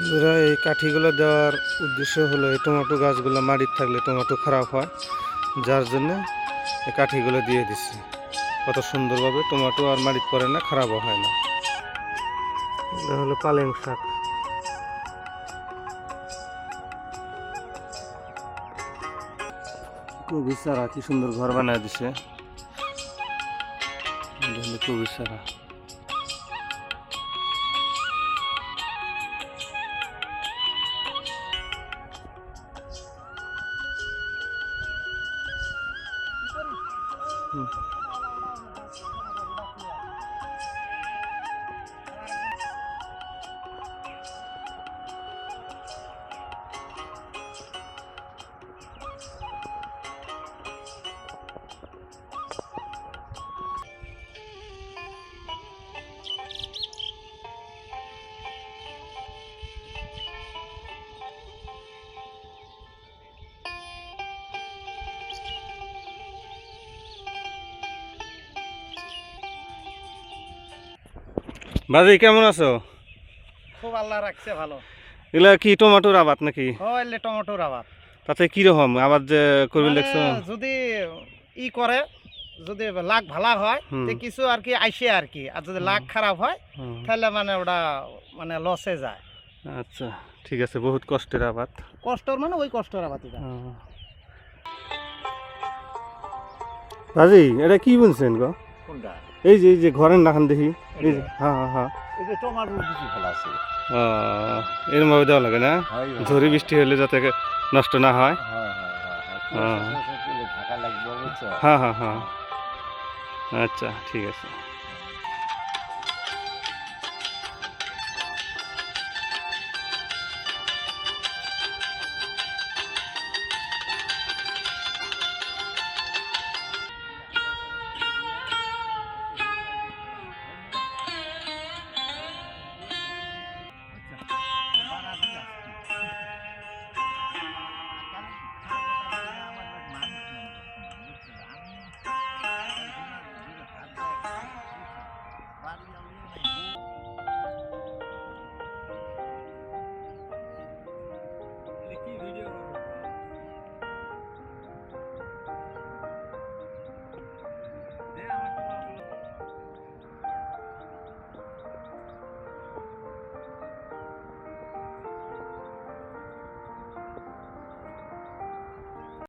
বন্ধুরা, এই কাঠিগুলো দেওয়ার উদ্দেশ্য হলো এই টমেটো গাছগুলো মাটির থাকলে টমেটো খারাপ হয়, যার জন্য এই কাঠিগুলো দিয়ে দিচ্ছি। কত সুন্দরভাবে টমেটো আর মাটির পড়ে না, খারাপও হয় না। এটা হলো পালং শাক। কবি চারা কি সুন্দর ঘর বানায় দিছে। কবি চারা বাজি, কেমন আছো? খুব আল্লাহ রাখছে ভালো। এগুলা কি টমেটোর আবাদ নাকি? হইলে টমেটোর আবাদ। তাতে কিরকম আবাদ যে করবেন মানে দেখছো? যদি ই করে, যদি লাখ ভালো হয় তো কিছু আর কি আইসে আর কি, আর যদি লাখ খারাপ হয় তাহলে মানে ওটা মানে লসে যায়। আচ্ছা, ঠিক আছে। বহুত কষ্টের আবাদ। কষ্টর মানে ওই কষ্টর আবাদ এটা। বাজি, এটা কি বলছেন গো? কোনটা? এই যে ঘরের নাখান দেখি। এই যে হ্যাঁ এই যে টমেটোর কিছু ফেলা আছে। এরম ভাবে দেওয়া লাগে না? ঝড়ি বৃষ্টি হলে যাতে নষ্ট না হয়। ঢাকা লাগবে, বুঝছো? হ্যাঁ, আচ্ছা, ঠিক আছে।